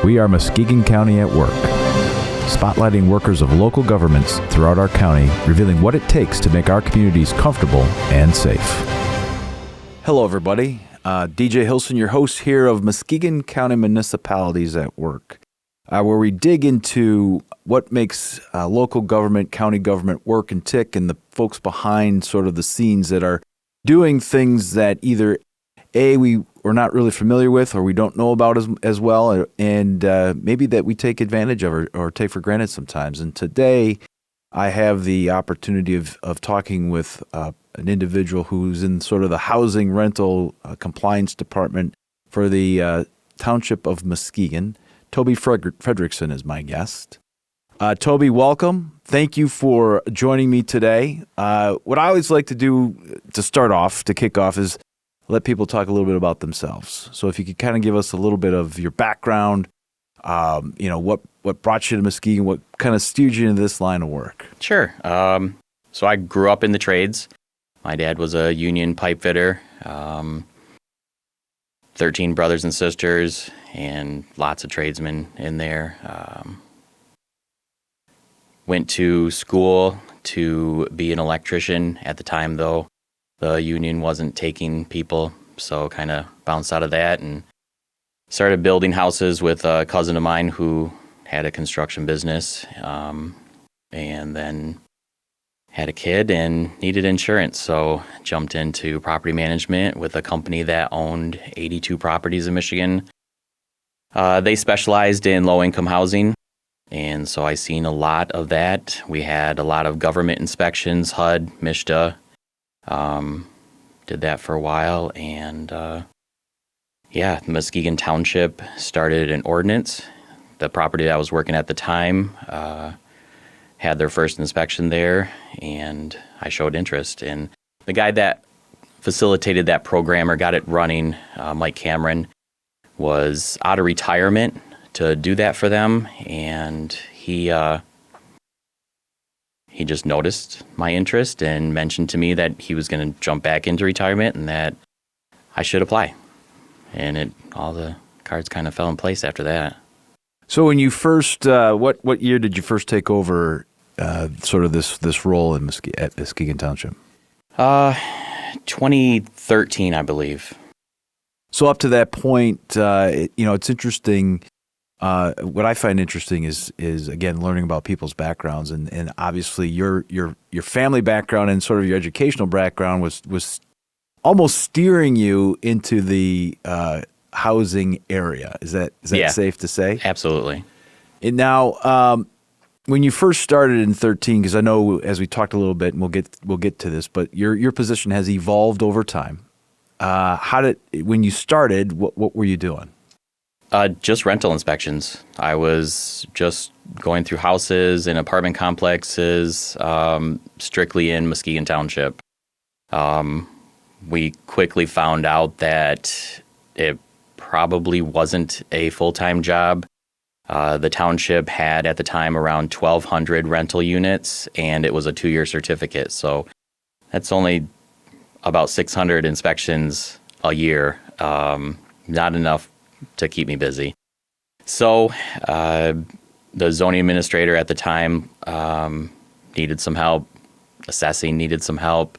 We are Muskegon County at Work, spotlighting workers of local governments throughout our county, revealing what it takes to make our communities comfortable and safe. Hello, everybody. DJ Hilson, your host here of Muskegon County Municipalities at Work, where we dig into what makes local government, county government work and tick, and the folks behind sort of the scenes that are doing things that either we're not really familiar with or we don't know about as well, and maybe that we take advantage of or take for granted sometimes. And today I have the opportunity of talking with an individual who's in sort of the housing rental compliance department for the Township of Muskegon. Toby Fredericksen is my guest. Toby, welcome. Thank you for joining me today. What I always like to do to start off, to kick off, is let people talk a little bit about themselves. So if you could kind of give us a little bit of your background, what brought you to Muskegon, what kind of steered you into this line of work? Sure. So I grew up in the trades. My dad was a union pipe fitter, 13 brothers and sisters, and lots of tradesmen in there. Went to school to be an electrician. At the time, though, the union wasn't taking people, so kind of bounced out of that and started building houses with a cousin of mine who had a construction business, and then had a kid and needed insurance, so jumped into property management with a company that owned 82 properties in Michigan. They specialized in low-income housing, and so I seen a lot of that. We had a lot of government inspections, HUD, MSHDA. Did that for a while, and Muskegon Township started an ordinance. The property that I was working at the time had their first inspection there, and I showed interest. And the guy that facilitated that program or got it running, Mike Cameron, was out of retirement to do that for them, and he just noticed my interest and mentioned to me that he was going to jump back into retirement and that I should apply. And all the cards kind of fell in place after that. So when you first, what year did you first take over sort of this role at Muskegon Township? 2013, I believe. So up to that point, it's interesting. What I find interesting is again learning about people's backgrounds, and obviously your family background and sort of your educational background was almost steering you into the housing area. Is that safe to say? Absolutely. And now, when you first started in 2013, because I know as we talked a little bit, and we'll get to this, but your position has evolved over time. When you started, what were you doing? Just rental inspections. I was just going through houses and apartment complexes, strictly in Muskegon Township. We quickly found out that it probably wasn't a full-time job. The township had at the time around 1,200 rental units, and it was a 2-year certificate. So that's only about 600 inspections a year. Not enough to keep me busy. So the zoning administrator at the time needed some help. Assessing needed some help.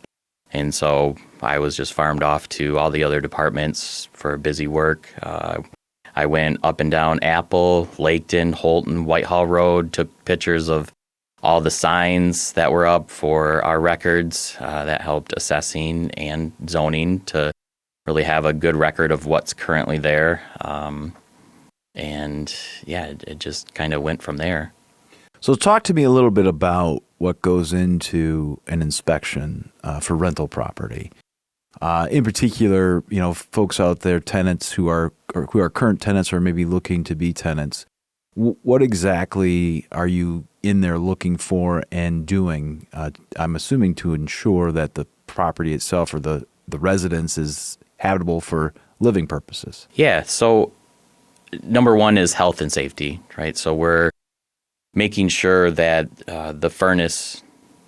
And so I was just farmed off to all the other departments for busy work. I went up and down Apple, Laketon, Holton, Whitehall Road, took pictures of all the signs that were up for our records. That helped assessing and zoning to really have a good record of what's currently there. It just kind of went from there. So talk to me a little bit about what goes into an inspection for rental property. In particular, folks out there, tenants who are current tenants or maybe looking to be tenants. What exactly are you in there looking for and doing? I'm assuming to ensure that the property itself or the residence is habitable for living purposes. Yeah. So number one is health and safety, right? So we're making sure that the furnace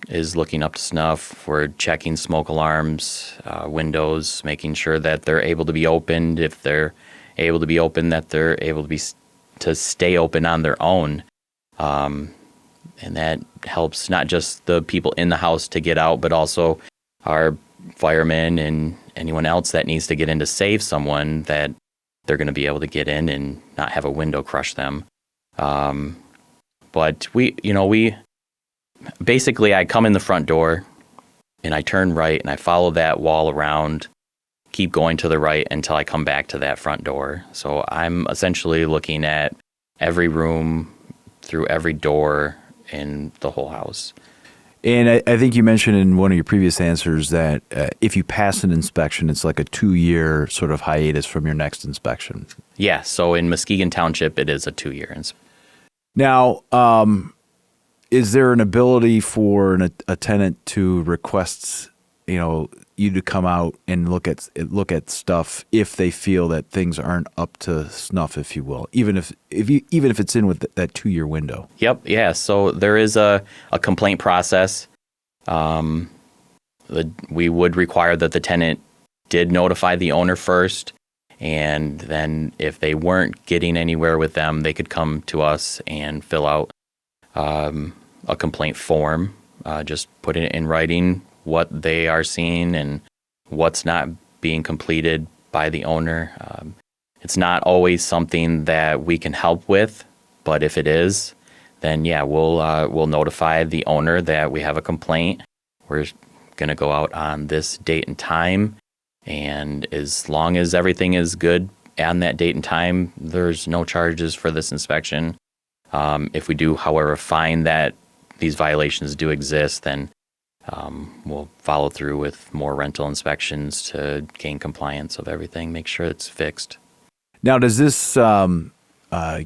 is looking up to snuff. We're checking smoke alarms, windows, making sure that they're able to be opened. If they're able to be opened, that they're able to be to stay open on their own. And that helps not just the people in the house to get out, but also our firemen and anyone else that needs to get in to save someone, that they're going to be able to get in and not have a window crush them. But we basically, I come in the front door and I turn right and I follow that wall around, keep going to the right until I come back to that front door. So I'm essentially looking at every room through every door in the whole house. And I think you mentioned in one of your previous answers that if you pass an inspection, it's like a 2-year sort of hiatus from your next inspection. Yeah, so in Muskegon Township, it is a 2-year inspection. Now, is there an ability for a tenant to request, you to come out and look at stuff if they feel that things aren't up to snuff, if you will, even if it's in with that 2-year window? Yep. Yeah. So there is a complaint process. We would require that the tenant did notify the owner first, and then if they weren't getting anywhere with them, they could come to us and fill out a complaint form. Just put it in writing what they are seeing and what's not being completed by the owner. It's not always something that we can help with, but if it is, then yeah, we'll notify the owner that we have a complaint. We're going to go out on this date and time, and as long as everything is good on that date and time, there's no charges for this inspection. If we do, however, find that these violations do exist, then we'll follow through with more rental inspections to gain compliance of everything, make sure it's fixed. Now, does this, given I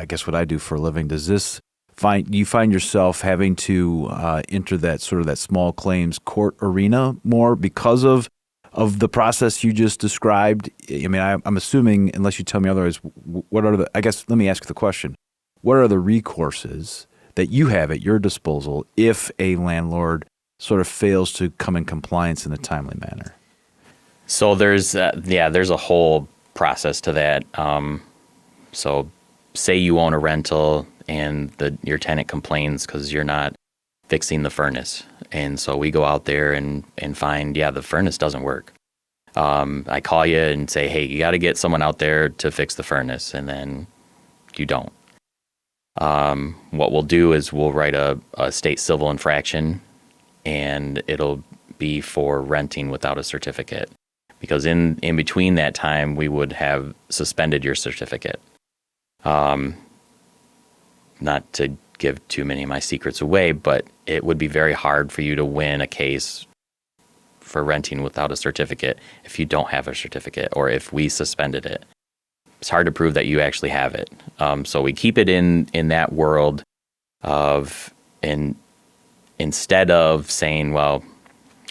guess what I do for a living, do you find yourself having to enter that sort of that small claims court arena more because of the process you just described? I mean, I'm assuming, unless you tell me otherwise, let me ask the question. What are the recourses that you have at your disposal if a landlord sort of fails to come in compliance in a timely manner? So there's a whole process to that. So say you own a rental and your tenant complains because you're not fixing the furnace. And so we go out there and find, the furnace doesn't work. I call you and say, hey, you got to get someone out there to fix the furnace. And then you don't. What we'll do is we'll write a state civil infraction, and it'll be for renting without a certificate. Because in between that time, we would have suspended your certificate. Not to give too many of my secrets away, but it would be very hard for you to win a case for renting without a certificate if you don't have a certificate, or if we suspended it. It's hard to prove that you actually have it. So we keep it in that world of, instead of saying, well,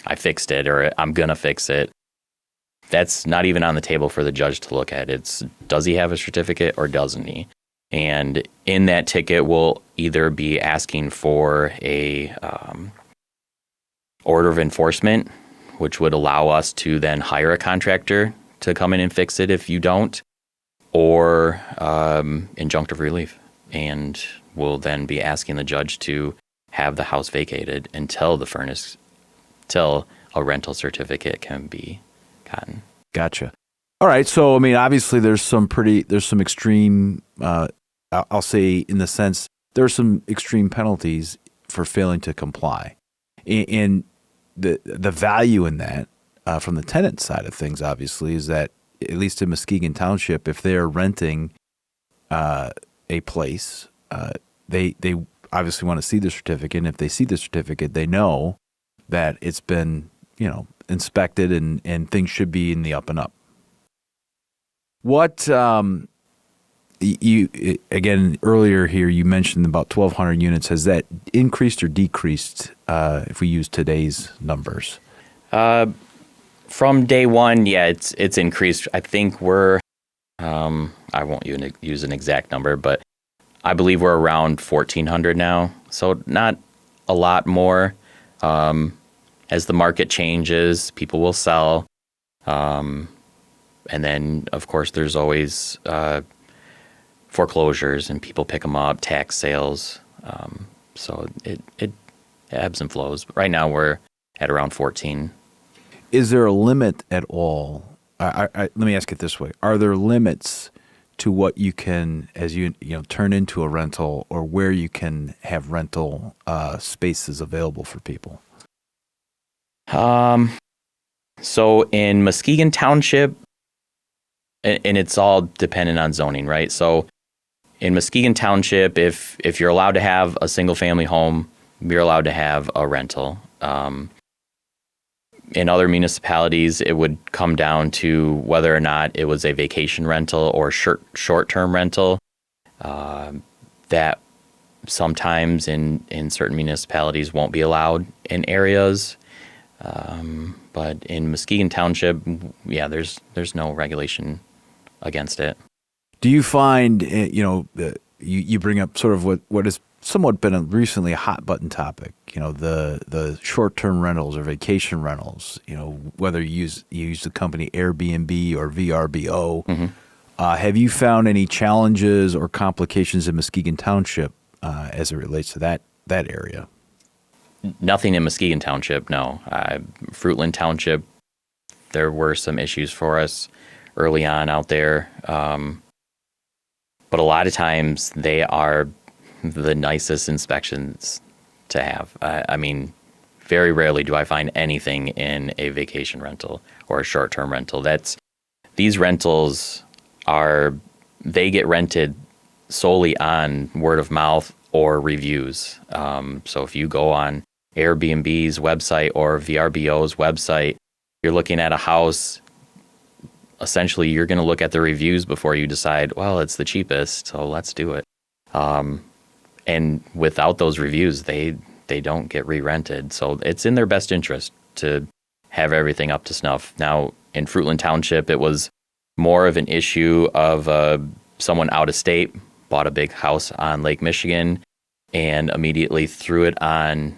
I fixed it or I'm going to fix it, that's not even on the table for the judge to look at. It's, does he have a certificate or doesn't he? And in that ticket, we'll either be asking for a order of enforcement, which would allow us to then hire a contractor to come in and fix it if you don't, or injunctive relief. And we'll then be asking the judge to have the house vacated until a rental certificate can be gotten. Gotcha. All right. So, I mean, obviously there's some extreme, I'll say in the sense, there are some extreme penalties for failing to comply. And the value in that, from the tenant side of things, obviously, is that at least in Muskegon Township, if they're renting a place, they obviously want to see the certificate. And if they see the certificate, they know that it's been, inspected and things should be in the up and up. What you again earlier here you mentioned about 1,200 units. Has that increased or decreased if we use today's numbers? From day one, it's increased. I think we're I won't use an exact number, but I believe we're around 1,400 now. So not a lot more. As the market changes, people will sell. And then, of course, there's always foreclosures and people pick them up, tax sales. So it ebbs and flows. But right now we're at around 14. Is there a limit at all? Let me ask it this way. Are there limits to what you can, as you turn into a rental, or where you can have rental spaces available for people? So in Muskegon Township, and it's all dependent on zoning, right? So in Muskegon Township, if you're allowed to have a single family home, you're allowed to have a rental. In other municipalities, it would come down to whether or not it was a vacation rental or short-term rental. That sometimes in certain municipalities won't be allowed in areas. But in Muskegon Township, yeah, there's no regulation against it. Do you find, you bring up sort of what has somewhat been recently a hot button topic, the short-term rentals or vacation rentals, whether you use the company Airbnb or VRBO. Mm-hmm. Have you found any challenges or complications in Muskegon Township as it relates to that area? Nothing in Muskegon Township, no. Fruitland Township, there were some issues for us early on out there. But a lot of times they are the nicest inspections to have. I mean, very rarely do I find anything in a vacation rental or a short-term rental. These rentals they get rented solely on word of mouth or reviews. So if you go on Airbnb's website or VRBO's website, you're looking at a house, essentially you're going to look at the reviews before you decide, well, it's the cheapest, so let's do it. And without those reviews, they don't get re-rented. So it's in their best interest to have everything up to snuff. Now, in Fruitland Township, it was more of an issue of someone out of state bought a big house on Lake Michigan and immediately threw it on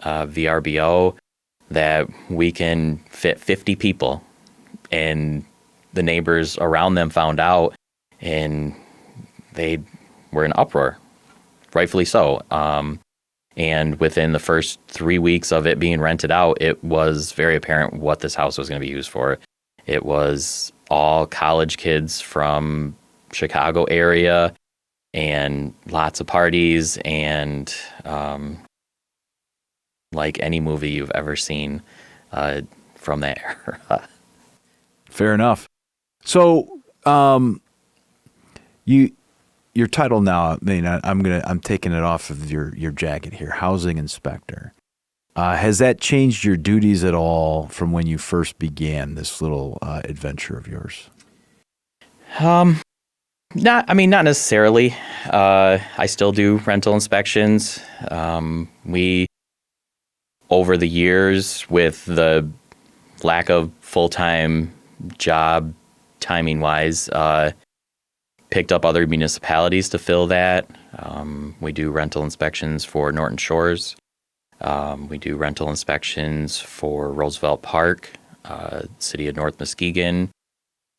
VRBO that we can fit 50 people. And the neighbors around them found out, and they were in uproar, rightfully so. And within the first 3 weeks of it being rented out, it was very apparent what this house was going to be used for. It was all college kids from Chicago area and lots of parties and like any movie you've ever seen from that era. Fair enough. So, your title now, I mean, I'm taking it off of your jacket here, housing inspector. Has that changed your duties at all from when you first began this little adventure of yours? Not necessarily. I still do rental inspections. We, over the years, with the lack of full-time job timing-wise, picked up other municipalities to fill that. We do rental inspections for Norton Shores. We do rental inspections for Roosevelt Park, City of North Muskegon,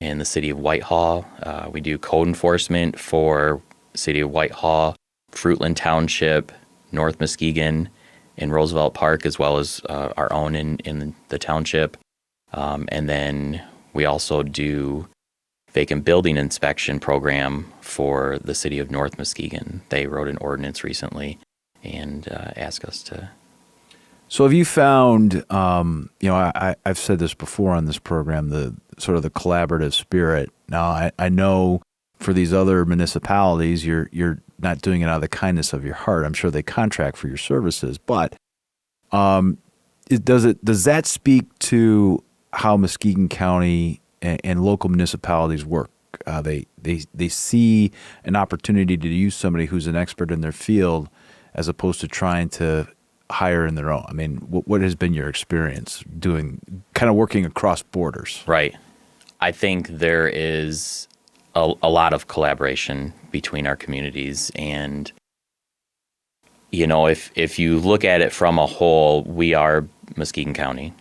and the City of Whitehall. We do code enforcement for City of Whitehall, Fruitland Township, North Muskegon, and Roosevelt Park, as well as our own in the township. And then we also do vacant building inspection program for the City of North Muskegon. They wrote an ordinance recently and asked us to. So have you found, I've said this before on this program, the sort of the collaborative spirit. Now, I know for these other municipalities, you're not doing it out of the kindness of your heart. I'm sure they contract for your services, but does that speak to how Muskegon County and local municipalities work? They see an opportunity to use somebody who's an expert in their field as opposed to trying to hire in their own. I mean, what has been your experience kind of working across borders? Right. I think there is a lot of collaboration between our communities, and if you look at it from a whole, we are Muskegon County,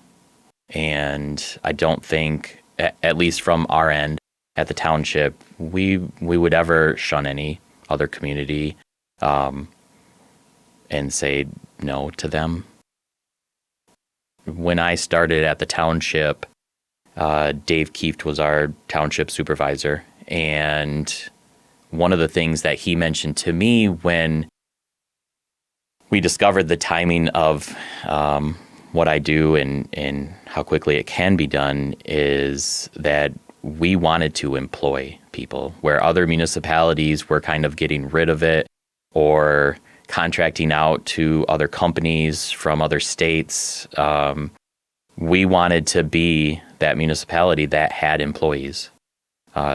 and I don't think, at least from our end, at the township, we would ever shun any other community and say no to them. When I started at the township, Dave Kieft was our township supervisor, and one of the things that he mentioned to me when we discovered the timing of what I do and how quickly it can be done is that we wanted to employ people where other municipalities were kind of getting rid of it or contracting out to other companies from other states. We wanted to be that municipality that had employees.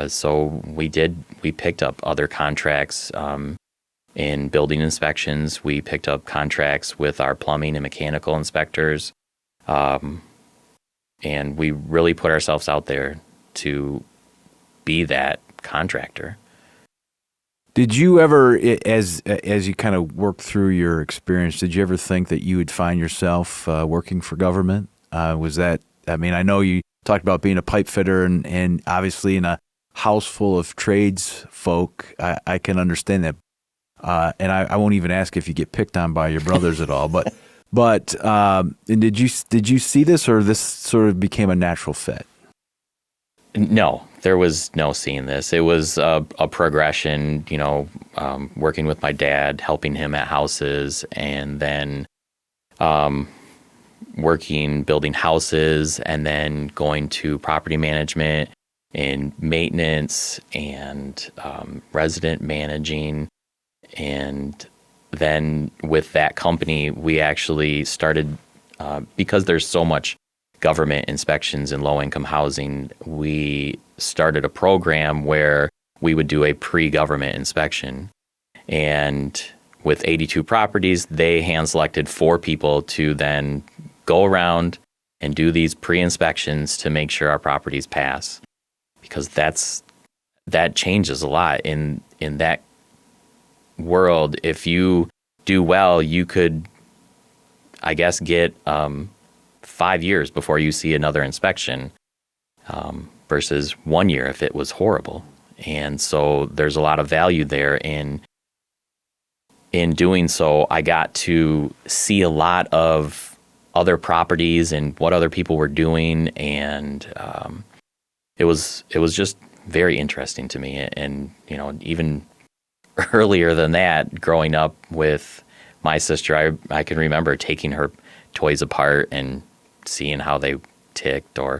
So we picked up other contracts in building inspections. We picked up contracts with our plumbing and mechanical inspectors. And we really put ourselves out there to be that contractor. Did you ever, as you kind of worked through your experience, did you ever think that you would find yourself working for government? Was that, I mean, I know you talked about being a pipe fitter and obviously in a house full of trades folk, I can understand that. And I won't even ask if you get picked on by your brothers at all, but and did you see this, or this sort of became a natural fit? No, there was no seeing this. It was a progression, working with my dad, helping him at houses, and then building houses, and then going to property management and maintenance and resident managing. And then with that company, we actually started, because there's so much government inspections in low-income housing, we started a program where we would do a pre-government inspection. And with 82 properties, they hand-selected 4 people to then go around and do these pre-inspections to make sure our properties pass. Because that changes a lot in that world. If you do well, you could, I guess, get 5 years before you see another inspection, versus 1 year if it was horrible. And so there's a lot of value there in doing so. I got to see a lot of other properties and what other people were doing, and it was just very interesting to me. And even earlier than that, growing up with my sister, I can remember taking her toys apart and seeing how they ticked, or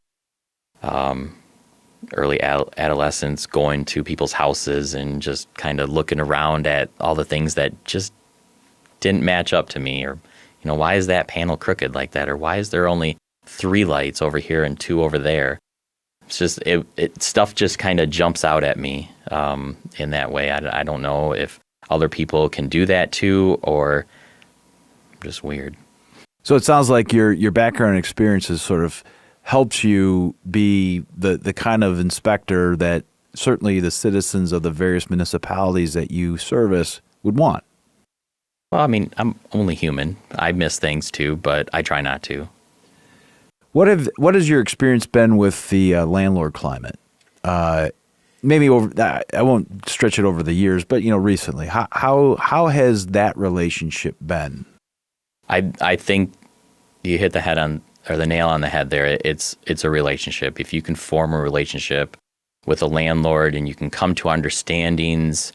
early adolescence, going to people's houses and just kind of looking around at all the things that just didn't match up to me, or why is that panel crooked like that, or why is there only 3 lights over here and 2 over there? It's just stuff just kind of jumps out at me in that way. I don't know if other people can do that too, or just weird. So it sounds like your background and experiences sort of helps you be the kind of inspector that certainly the citizens of the various municipalities that you service would want. Well, I mean, I'm only human. I miss things too, but I try not to. What has your experience been with the landlord climate? Maybe over, I won't stretch it over the years, but recently, how has that relationship been? I think you hit the nail on the head there. It's a relationship. If you can form a relationship with a landlord and you can come to understandings,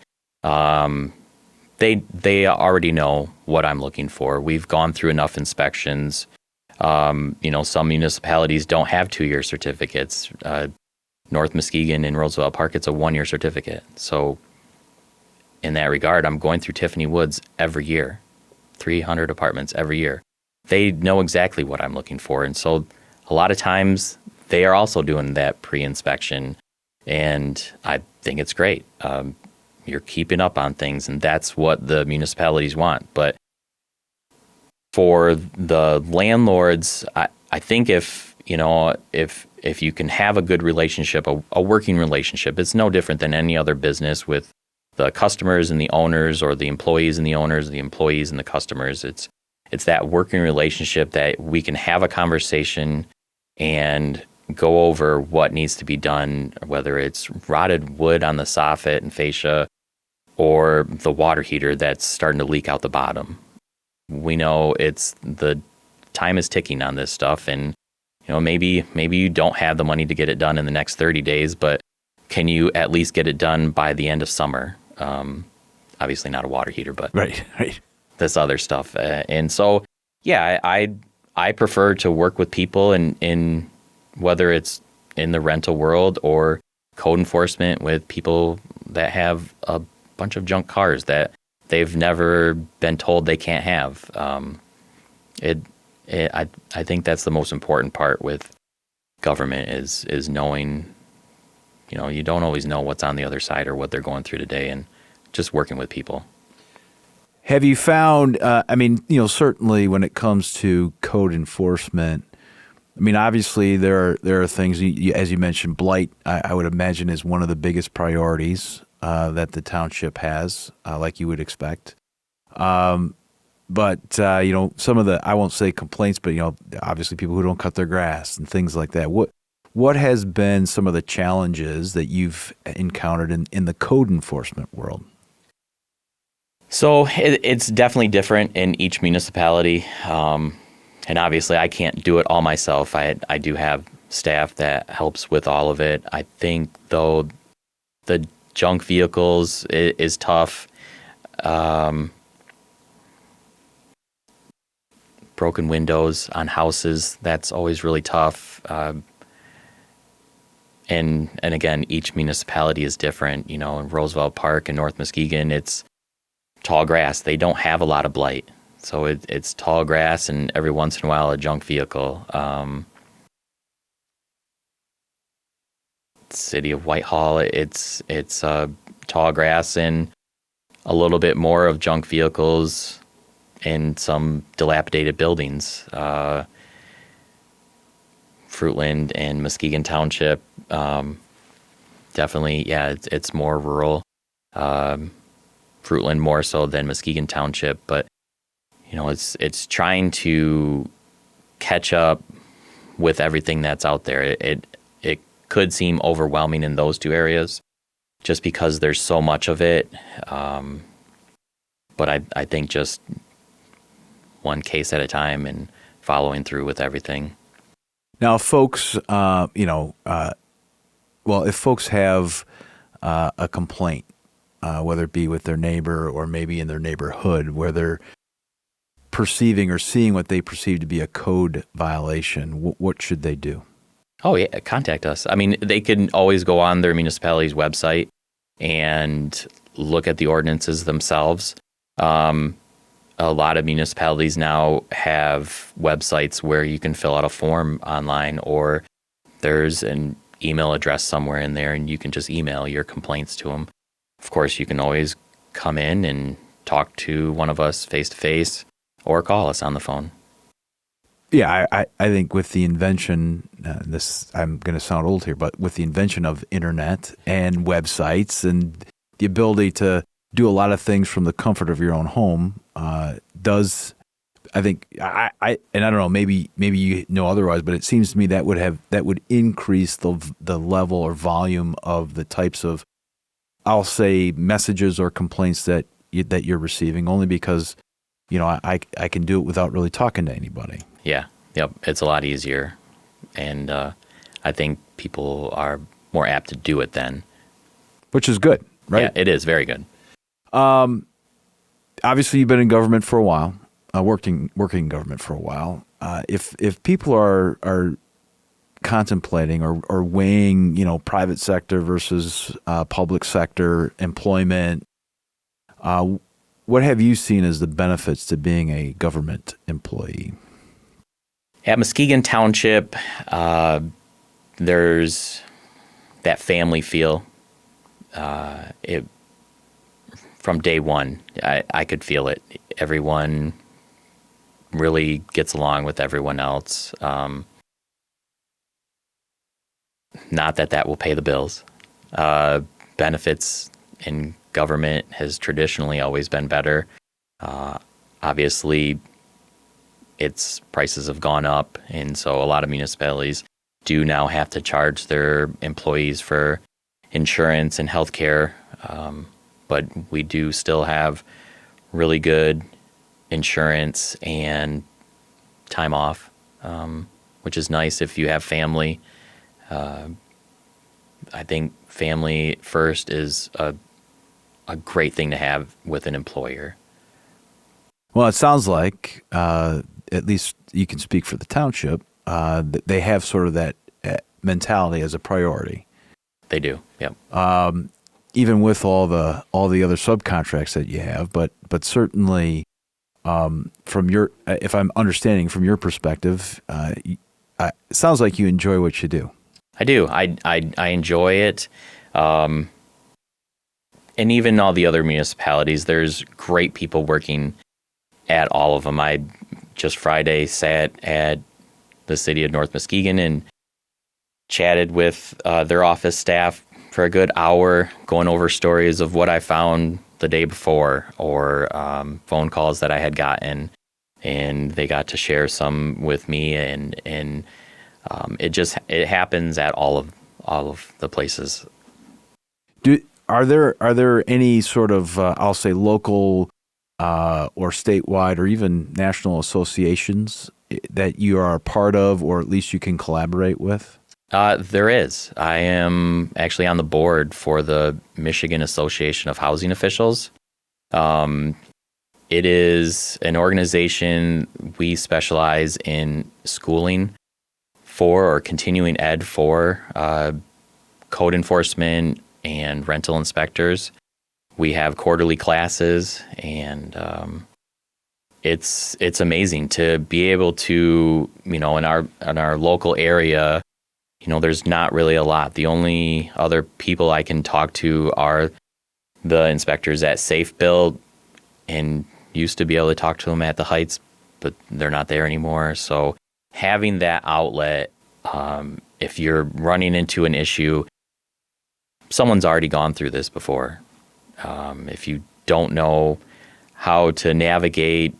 they already know what I'm looking for. We've gone through enough inspections. Some municipalities don't have 2-year certificates. North Muskegon in Roosevelt Park, it's a 1-year certificate. So in that regard, I'm going through Tiffany Woods every year, 300 apartments every year. They know exactly what I'm looking for. And so a lot of times they are also doing that pre-inspection. And I think it's great. You're keeping up on things, and that's what the municipalities want. But for the landlords, I think if you can have a good relationship, a working relationship, it's no different than any other business with the customers and the owners, or the employees and the owners, the employees and the customers. It's that working relationship that we can have a conversation and go over what needs to be done, whether it's rotted wood on the soffit and fascia or the water heater that's starting to leak out the bottom. We know the time is ticking on this stuff, and maybe you don't have the money to get it done in the next 30 days, but can you at least get it done by the end of summer? Obviously not a water heater, but right. this other stuff. And so, yeah, I prefer to work with people in whether it's in the rental world or code enforcement with people that have a bunch of junk cars that they've never been told they can't have. I think that's the most important part with government is knowing, you don't always know what's on the other side or what they're going through today, and just working with people. Have you found, certainly when it comes to code enforcement, obviously there are things, as you mentioned, blight, I would imagine is one of the biggest priorities that the township has, like you would expect. But some of the, I won't say complaints, but, obviously people who don't cut their grass and things like that. What has been some of the challenges that you've encountered in the code enforcement world? So it's definitely different in each municipality. And obviously I can't do it all myself. I do have staff that helps with all of it. I think, though, the junk vehicles is tough. Broken windows on houses, that's always really tough. And again, each municipality is different. In Roosevelt Park and North Muskegon, it's tall grass. They don't have a lot of blight. So it's tall grass and every once in a while a junk vehicle. City of Whitehall, it's tall grass and a little bit more of junk vehicles in some dilapidated buildings. Fruitland and Muskegon Township, definitely, yeah, it's more rural. Fruitland more so than Muskegon Township, but it's trying to catch up with everything that's out there. It could seem overwhelming in those two areas, just because there's so much of it. But I think just one case at a time and following through with everything. Now, folks, if folks have a complaint, whether it be with their neighbor or maybe in their neighborhood, where they're perceiving or seeing what they perceive to be a code violation, what should they do? Oh, yeah, contact us. They can always go on their municipality's website and look at the ordinances themselves. A lot of municipalities now have websites where you can fill out a form online, or there's an email address somewhere in there and you can just email your complaints to them. Of course, you can always come in and talk to one of us face-to-face or call us on the phone. Yeah, I think with the invention, I'm going to sound old here, but with the invention of internet and websites and the ability to do a lot of things from the comfort of your own home, I don't know, maybe you know otherwise, but it seems to me that would increase the level or volume of the types of, I'll say, messages or complaints that you're receiving, only because I can do it without really talking to anybody. Yeah, yep, it's a lot easier, and I think people are more apt to do it then. Which is good, right? Yeah, it is very good. Obviously, you've been in government for a while, working in government for a while. If people are contemplating or weighing, private sector versus public sector employment, what have you seen as the benefits to being a government employee? At Muskegon Township, there's that family feel. From day one, I could feel it. Everyone really gets along with everyone else. Not that will pay the bills. Benefits in government has traditionally always been better. Obviously, its prices have gone up, and so a lot of municipalities do now have to charge their employees for insurance and health care, but we do still have really good insurance and time off, which is nice if you have family. I think family first is a great thing to have with an employer. Well, it sounds like, at least you can speak for the township, that they have sort of that mentality as a priority. They do, yep. Even with all the other subcontracts that you have, but certainly from your, if I'm understanding from your perspective, it sounds like you enjoy what you do. I do. I enjoy it. And even all the other municipalities, there's great people working at all of them. I just Friday sat at the city of North Muskegon and chatted with their office staff for a good hour, going over stories of what I found the day before, or phone calls that I had gotten, and they got to share some with me, and it happens at all of the places. Are there any sort of I'll say local or statewide or even national associations that you are a part of, or at least you can collaborate with? There is. I am actually on the board for the Michigan Association of Housing Officials. It is an organization. We specialize in schooling for, or continuing ed for, code enforcement and rental inspectors. We have quarterly classes, and it's amazing to be able to, in our local area. There's not really a lot. The only other people I can talk to are the inspectors at Safe Build, and used to be able to talk to them at the Heights, but they're not there anymore. So having that outlet, if you're running into an issue, someone's already gone through this before. If you don't know how to navigate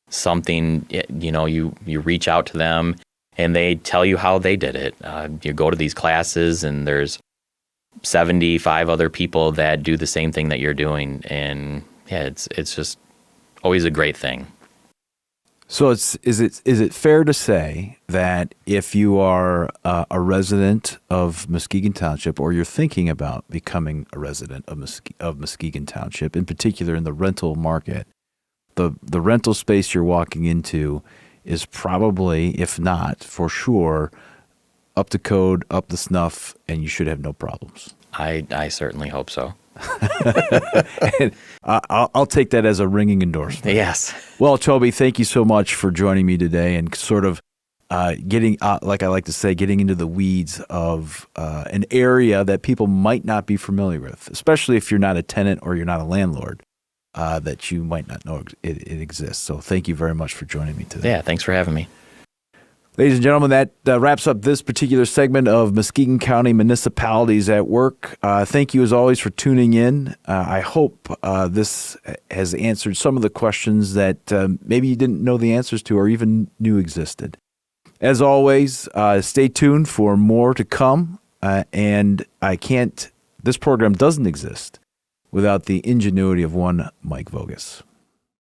something, you reach out to them, and they tell you how they did it. You go to these classes, and there's 75 other people that do the same thing that you're doing, and yeah, it's just always a great thing. So is it fair to say that if you are a resident of Muskegon Township, or you're thinking about becoming a resident of Muskegon Township, in particular in the rental market, the rental space you're walking into is probably, if not for sure, up to code, up to snuff, and you should have no problems. I certainly hope so. And I'll take that as a ringing endorsement. Yes. Well, Toby, thank you so much for joining me today and sort of getting, like I like to say, getting into the weeds of an area that people might not be familiar with, especially if you're not a tenant or you're not a landlord. That you might not know it exists. So thank you very much for joining me today. Yeah, thanks for having me. Ladies and gentlemen, that wraps up this particular segment of Muskegon County Municipalities at Work. Thank you as always for tuning in. I hope this has answered some of the questions that maybe you didn't know the answers to or even knew existed. As always, stay tuned for more to come. And this program doesn't exist without the ingenuity of one Mike Vogus.